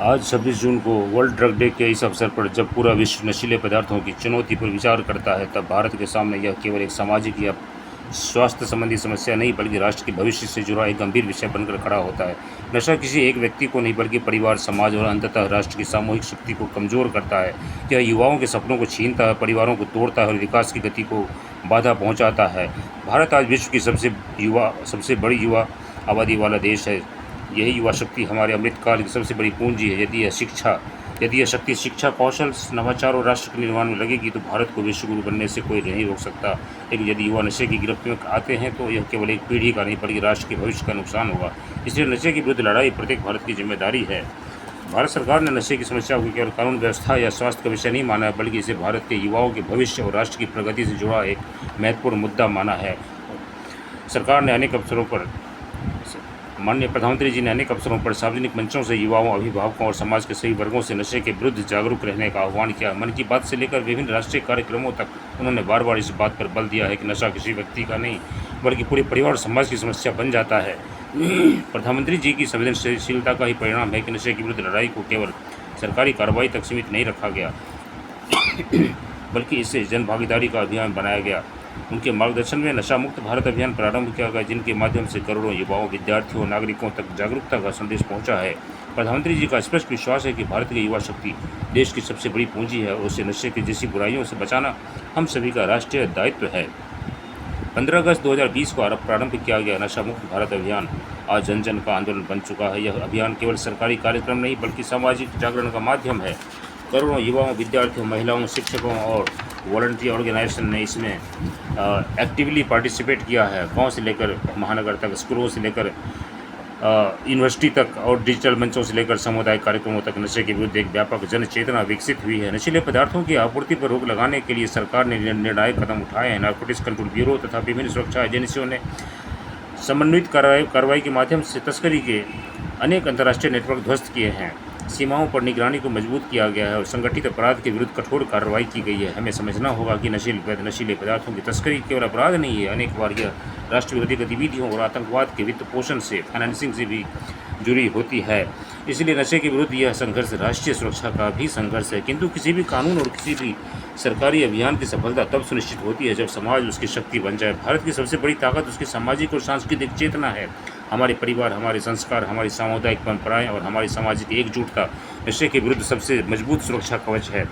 आज 26 जून को world drug day के इस अवसर पर जब पूरा विश्व नशीले पदार्थों की चुनौती पर विचार करता है, तब भारत के सामने यह केवल एक सामाजिक या स्वास्थ्य संबंधी समस्या नहीं बल्कि राष्ट्र के भविष्य से जुड़ा एक गंभीर विषय बनकर खड़ा होता है। नशा किसी एक व्यक्ति को नहीं बल्कि परिवार, समाज और अंततः राष्ट्र की सामूहिक शक्ति को कमज़ोर करता है। यह युवाओं के सपनों को छीनता है, परिवारों को तोड़ता है और विकास की गति को बाधा पहुँचाता है। भारत आज विश्व की सबसे बड़ी युवा आबादी वाला देश है। यही युवा शक्ति हमारे अमृतकाल की सबसे बड़ी पूंजी है। यदि यह शक्ति शिक्षा, कौशल, नवाचार और राष्ट्र के निर्माण में लगेगी तो भारत को विश्व गुरु बनने से कोई नहीं रोक सकता। लेकिन यदि युवा नशे की गिरफ्त में आते हैं तो यह केवल एक पीढ़ी का नहीं बल्कि राष्ट्र के भविष्य का नुकसान होगा। इसलिए नशे के विरुद्ध लड़ाई प्रत्येक भारत की जिम्मेदारी है। भारत सरकार ने नशे की समस्या को केवल कानून व्यवस्था या स्वास्थ्य का विषय नहीं माना है, बल्कि इसे भारत के युवाओं के भविष्य और राष्ट्र की प्रगति से जुड़ा एक महत्वपूर्ण मुद्दा माना है। सरकार ने अनेक अवसरों पर माननीय प्रधानमंत्री जी ने अनेक अवसरों पर सार्वजनिक मंचों से युवाओं, अभिभावकों और समाज के सभी वर्गों से नशे के विरुद्ध जागरूक रहने का आह्वान किया। मन की बात से लेकर विभिन्न राष्ट्रीय कार्यक्रमों तक उन्होंने बार बार इस बात पर बल दिया है कि नशा किसी व्यक्ति का नहीं बल्कि पूरे परिवार और समाज की समस्या बन जाता है। प्रधानमंत्री जी की संवेदनशीलता का ही परिणाम है कि नशे के विरुद्ध लड़ाई को केवल सरकारी कार्रवाई तक सीमित नहीं रखा गया, बल्कि इसे जन भागीदारी का अभियान बनाया गया। उनके मार्गदर्शन में नशा मुक्त भारत अभियान प्रारंभ किया गया, जिनके माध्यम से करोड़ों युवाओं, विद्यार्थियों और नागरिकों तक जागरूकता का संदेश पहुंचा है। प्रधानमंत्री जी का स्पष्ट विश्वास है कि भारत की युवा शक्ति देश की सबसे बड़ी पूंजी है और उसे नशे की जैसी बुराइयों से बचाना हम सभी का राष्ट्रीय दायित्व है। 15 अगस्त 2020 को प्रारंभ किया गया नशा मुक्त भारत अभियान आज जन जन का आंदोलन बन चुका है। यह अभियान केवल सरकारी कार्यक्रम नहीं बल्कि सामाजिक जागरण का माध्यम है। करोड़ों युवाओं, विद्यार्थियों, महिलाओं, शिक्षकों और वॉलंटियर ऑर्गेनाइजेशन ने इसमें एक्टिवली पार्टिसिपेट किया है। गांव से लेकर महानगर तक, स्कूलों से लेकर यूनिवर्सिटी तक और डिजिटल मंचों से लेकर सामुदायिक कार्यक्रमों तक नशे के विरुद्ध एक व्यापक जन चेतना विकसित हुई है। नशीले पदार्थों की आपूर्ति पर रोक लगाने के लिए सरकार ने निर्णायक कदम उठाए हैं। नारकोटिक्स कंट्रोल ब्यूरो तथा विभिन्न सुरक्षा एजेंसियों ने समन्वित कार्रवाई के माध्यम से तस्करी के अनेक अंतर्राष्ट्रीय नेटवर्क ध्वस्त किए हैं। सीमाओं पर निगरानी को मजबूत किया गया है और संगठित अपराध के विरुद्ध कठोर कार्रवाई की गई है। हमें समझना होगा कि नशीले पदार्थों की तस्करी केवल अपराध नहीं है, अनेक बार यह राष्ट्र विरोधी गतिविधियों और आतंकवाद के वित्त पोषण से, फाइनेंसिंग से भी जुड़ी होती है। इसलिए नशे के विरुद्ध यह संघर्ष राष्ट्रीय सुरक्षा का भी संघर्ष है। किंतु किसी भी कानून और किसी भी सरकारी अभियान की सफलता तब सुनिश्चित होती है जब समाज उसकी शक्ति बन जाए। भारत की सबसे बड़ी ताकत उसकी सामाजिक और सांस्कृतिक चेतना है। हमारे परिवार, हमारे संस्कार, हमारी सामुदायिक परंपराएं और हमारी सामाजिक एकजुटता नशे के विरुद्ध सबसे मजबूत सुरक्षा कवच है।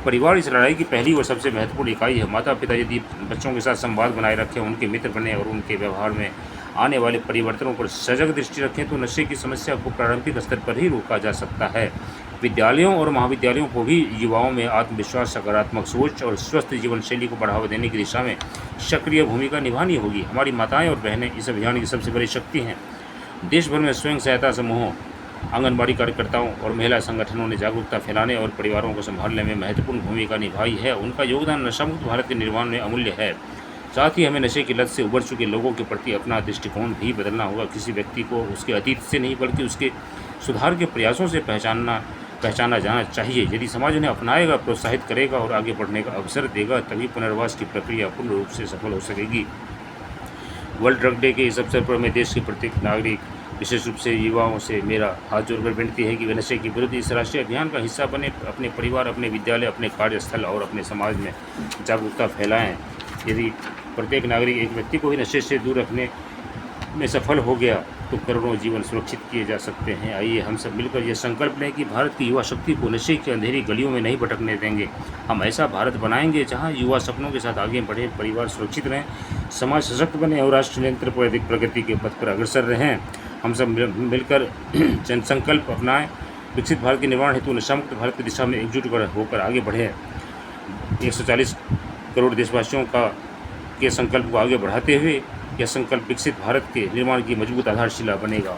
परिवार इस लड़ाई की पहली और सबसे महत्वपूर्ण इकाई है। माता पिता यदि बच्चों के साथ संवाद बनाए रखें, उनके मित्र बने और उनके व्यवहार में आने वाले परिवर्तनों पर सजग दृष्टि रखें तो नशे की समस्या को प्रारंभिक स्तर पर ही रोका जा सकता है। विद्यालयों और महाविद्यालयों को भी युवाओं में आत्मविश्वास, सकारात्मक सोच और स्वस्थ जीवन शैली को बढ़ावा देने की दिशा में सक्रिय भूमिका निभानी होगी। हमारी माताएं और बहनें इस अभियान की सबसे बड़ी शक्ति हैं। देश भर में स्वयं सहायता समूहों, आंगनबाड़ी कार्यकर्ताओं और महिला संगठनों ने जागरूकता फैलाने और परिवारों को संभालने में महत्वपूर्ण भूमिका निभाई है। उनका योगदान नशामुक्त भारत के निर्माण में अमूल्य है। साथ ही हमें नशे की लत से उबर चुके लोगों के प्रति अपना दृष्टिकोण भी बदलना होगा। किसी व्यक्ति को उसके अतीत से नहीं बल्कि उसके सुधार के प्रयासों से पहचाना जाना चाहिए। यदि समाज उन्हें अपनाएगा, प्रोत्साहित करेगा और आगे बढ़ने का अवसर देगा, तभी पुनर्वास की प्रक्रिया पूर्ण रूप से सफल हो सकेगी। वर्ल्ड ड्रग डे के इस अवसर पर मैं देश के प्रत्येक नागरिक, विशेष रूप से युवाओं से मेरा हाथ जोड़कर विनती है कि वे नशे के विरुद्ध इस राष्ट्रीय अभियान का हिस्सा बने, अपने परिवार, अपने विद्यालय, अपने कार्यस्थल और अपने समाज में जागरूकता फैलाएं। यदि प्रत्येक नागरिक एक व्यक्ति को ही नशे से दूर रखने में सफल हो गया तो करोड़ों जीवन सुरक्षित किए जा सकते हैं। आइए हम सब मिलकर यह संकल्प लें कि भारत की युवा शक्ति को नशे की अंधेरी गलियों में नहीं भटकने देंगे। हम ऐसा भारत बनाएंगे जहां युवा सपनों के साथ आगे बढ़े, परिवार सुरक्षित रहें, समाज सशक्त बने और राष्ट्र निरंतर पर अधिक प्रगति के पथ पर अग्रसर रहें। हम सब मिलकर जन संकल्प अपनाएं, विकसित भारत के निर्माण हेतु नशामुक्त भारत की दिशा में एकजुट होकर आगे बढ़ें। 140 करोड़ देशवासियों के संकल्प को आगे बढ़ाते हुए यह संकल्प विकसित भारत के निर्माण की मजबूत आधारशिला बनेगा।